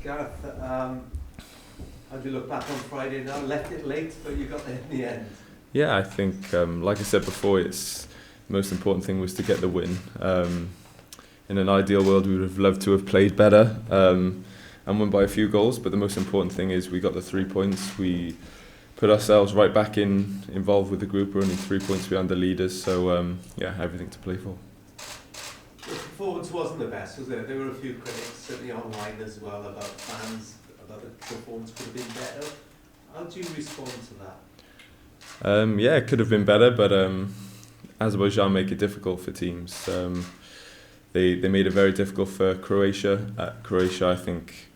Gareth, how do you look back on Friday now? Left it late, but you got there in the end. Yeah, I think, like I said before, it's the most important thing was to get the win. In an ideal world, we would have loved to have played better and won by a few goals, but the most important thing is we got the 3 points. We put ourselves right back involved with the group. We're only 3 points behind the leaders, so yeah, everything to play for. The performance wasn't the best, was it? There were a few critics, certainly online as well, about fans, about the performance could have been better. How do you respond to that? Yeah, it could have been better, but Azerbaijan make it difficult for teams. They made it very difficult for Croatia. Croatia, I think,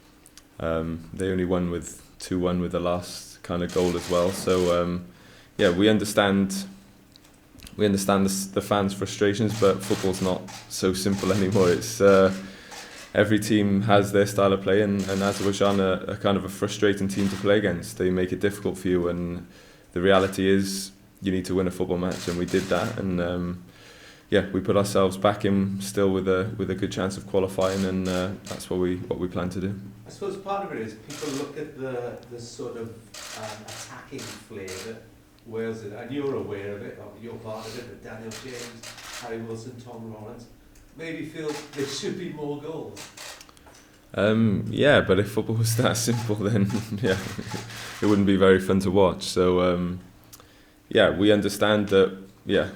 they only won with 2-1 with the last kind of goal as well. So yeah, we understand the fans' frustrations, but football's not so simple anymore. It's every team has their style of play, and Azerbaijan are kind of a frustrating team to play against. They make it difficult for you, and the reality is you need to win a football match, and we did that. And yeah, we put ourselves back in still with a good chance of qualifying, and that's what we plan to do. I suppose part of it is people look at the sort of attacking flair that Wales did, and you're aware of it, or you're part of it, but Daniel James, Harry Wilson, Tom Lawrence, maybe feel there should be more goals. Yeah, but if football was that simple, then yeah, it wouldn't be very fun to watch. So yeah, we understand that, yeah,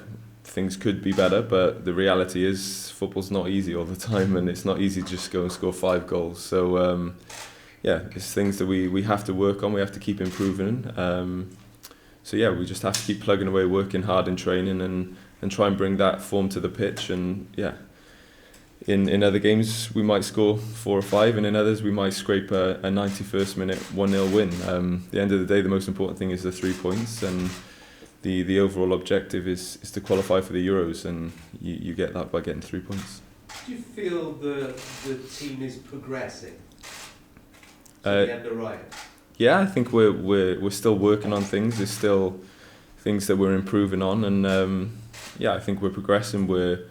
things could be better, but the reality is football's not easy all the time, and it's not easy to just go and score 5 goals. So yeah, it's things that we have to work on, we have to keep improving. So yeah, we just have to keep plugging away, working hard in training, and try and bring that form to the pitch. And yeah, in other games we might score 4 or 5, and in others we might scrape a 91st minute 1-0 win. At the end of the day, the most important thing is the 3 points, and the overall objective is to qualify for the Euros, and you get that by getting 3 points. Do you feel the team is progressing to the end of right? Yeah, I think we're still working on things. There's still things that we're improving on, and yeah, I think we're progressing. We're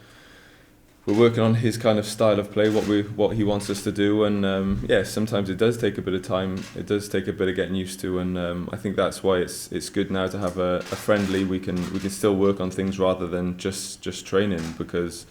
working on his kind of style of play, what he wants us to do, and yeah, sometimes it does take a bit of time. It does take a bit of getting used to, and I think that's why it's good now to have a friendly. We can still work on things rather than just training, because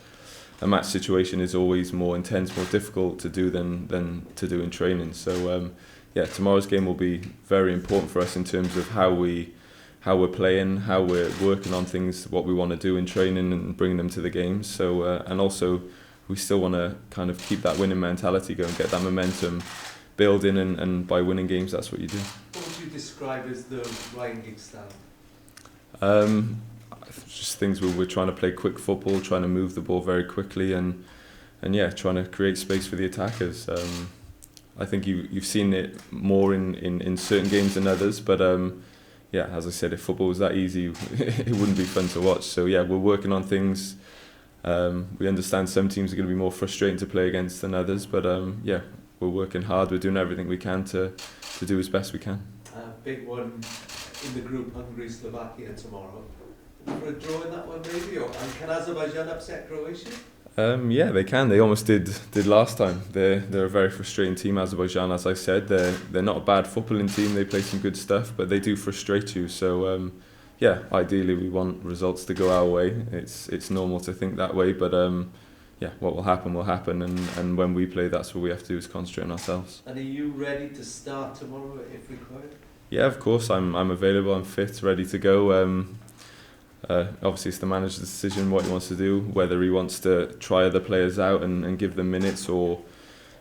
a match situation is always more intense, more difficult to do than to do in training. So yeah, tomorrow's game will be very important for us in terms of how we're playing, how we're working on things, what we want to do in training and bringing them to the games. So and also we still want to kind of keep that winning mentality going, get that momentum building, and by winning games, that's what you do. What would you describe as the Ryan Giggs style? Just things where we're trying to play quick football, trying to move the ball very quickly, and yeah, trying to create space for the attackers. I think you've seen it more in certain games than others, but yeah, as I said, if football was that easy, it wouldn't be fun to watch. So yeah, we're working on things. We understand some teams are going to be more frustrating to play against than others, but yeah, we're working hard. We're doing everything we can to do as best we can. Big one in the group, Hungary, Slovakia tomorrow. For a draw in that one maybe, and can Azerbaijan upset Croatia? Yeah, they can. They almost did last time. They're a very frustrating team, Azerbaijan. As I said, they're not a bad footballing team. They play some good stuff, but they do frustrate you. So yeah, ideally we want results to go our way. It's normal to think that way, but yeah, what will happen will happen, and when we play, that's what we have to do, is concentrate on ourselves. And are you ready to start tomorrow if required? Yeah, of course. I'm available. I'm fit, ready to go. Obviously it's the manager's decision what he wants to do, whether he wants to try other players out and give them minutes, or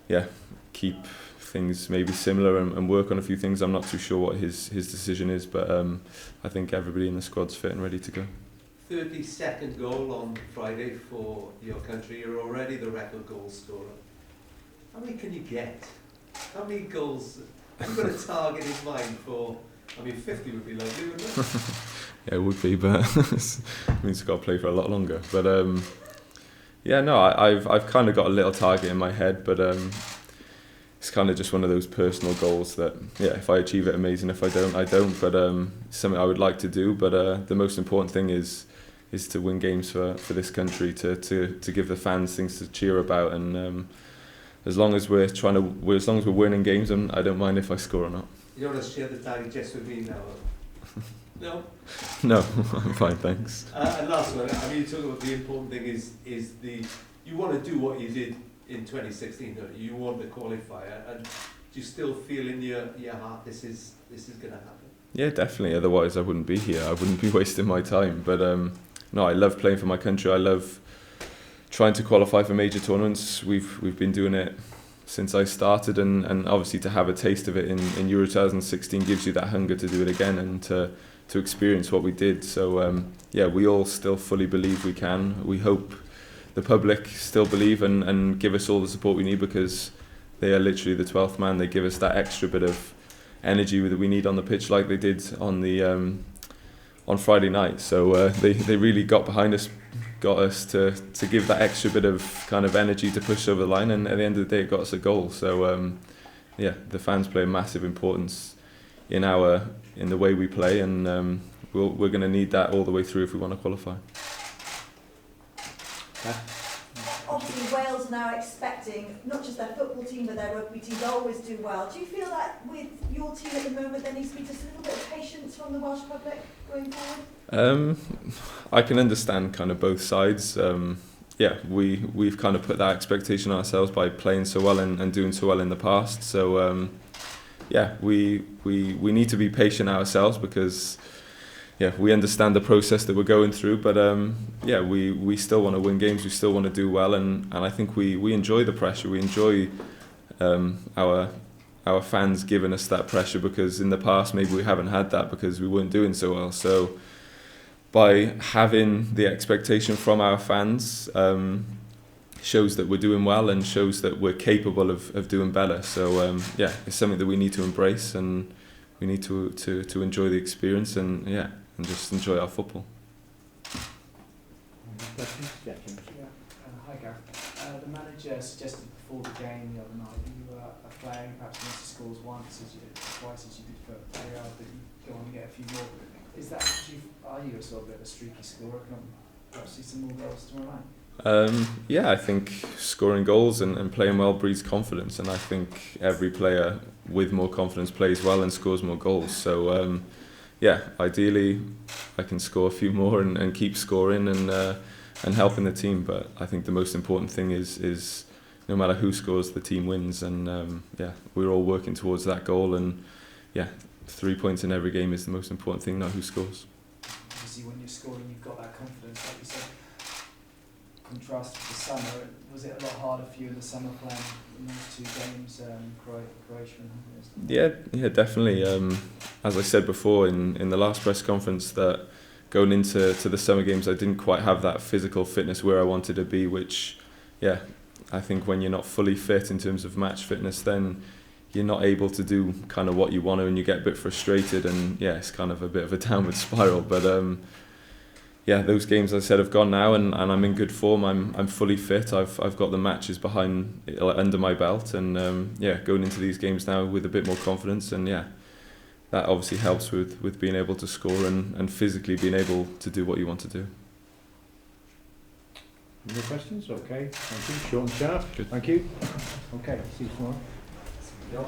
yeah, keep things maybe similar and work on a few things. I'm not too sure what his decision is, but I think everybody in the squad's fit and ready to go. 32nd goal on Friday for your country. You're already the record goal scorer. How many can you get? How many goals have you got a target in mind for? I mean, 50 would be lovely, wouldn't it? Yeah, it would be, but it means I've got to play for a lot longer. But yeah, no, I've kind of got a little target in my head, but it's kind of just one of those personal goals that, yeah, if I achieve it, amazing. If I don't, I don't. But it's something I would like to do. But the most important thing is to win games for this country, to give the fans things to cheer about, and as long as we're winning games, and I don't mind if I score or not. You don't want to share the digest with me now? No? No, I'm fine, thanks. And last one, I mean, you talk about the important thing is you want to do what you did in 2016, don't you? You want the qualifier, and do you still feel in your heart this is going to happen? Yeah, definitely. Otherwise, I wouldn't be here. I wouldn't be wasting my time. But no, I love playing for my country. I love trying to qualify for major tournaments. We've been doing it since I started, and obviously to have a taste of it in Euro 2016 gives you that hunger to do it again and to experience what we did. So yeah, we all still fully believe we can. We hope the public still believe and give us all the support we need, because they are literally the 12th man. They give us that extra bit of energy that we need on the pitch, like they did on the on Friday night. So they really got behind us, got us to give that extra bit of kind of energy to push over the line, and at the end of the day it got us a goal. So yeah, the fans play a massive importance in the way we play, and we're going to need that all the way through if we want to qualify. Obviously Wales are now expecting not just their football team but their rugby team to always do well. Do you feel that with your team at the moment there needs to be just a little bit of patience from the Welsh public going forward? I can understand kind of both sides. Yeah, we've kind of put that expectation on ourselves by playing so well and doing so well in the past. So yeah, we need to be patient ourselves, because yeah, we understand the process that we're going through, but yeah, we still want to win games, we still want to do well, and I think we enjoy the pressure, we enjoy our fans giving us that pressure, because in the past maybe we haven't had that because we weren't doing so well. So by having the expectation from our fans shows that we're doing well and shows that we're capable of doing better. So yeah, it's something that we need to embrace, and we need to enjoy the experience, and yeah, and just enjoy our football. Questions? Yeah, James. Hi Gareth. The manager suggested before the game the other night that you were playing perhaps once he scores once as you did, twice as you did for Belarus, that you go on and get a few more. Is that, are you a sort of bit of a streaky scorer? Can I perhaps see some more goals tomorrow night? Yeah, I think scoring goals and playing well breeds confidence, and I think every player with more confidence plays well and scores more goals. So yeah, ideally I can score a few more and keep scoring and helping the team, but I think the most important thing is no matter who scores, the team wins, and yeah, we're all working towards that goal, and yeah, 3 points in every game is the most important thing, not who scores. Obviously when you're scoring you've got that confidence, like you said. Contrast with the summer, was it a lot harder for you in the summer playing in those two games, Croatia and Yeah, definitely. As I said before in the last press conference, that going into the summer games I didn't quite have that physical fitness where I wanted to be, which yeah, I think when you're not fully fit in terms of match fitness, then you're not able to do kind of what you want to, and you get a bit frustrated, and yeah, it's kind of a bit of a downward spiral. But yeah, those games, as I said, have gone now, and I'm in good form. I'm fully fit. I've got the matches under my belt, and yeah, going into these games now with a bit more confidence, and yeah, that obviously helps with being able to score and physically being able to do what you want to do. Any questions? Okay, thank you. Short and sharp. Good. Thank you. Okay, see you tomorrow. No.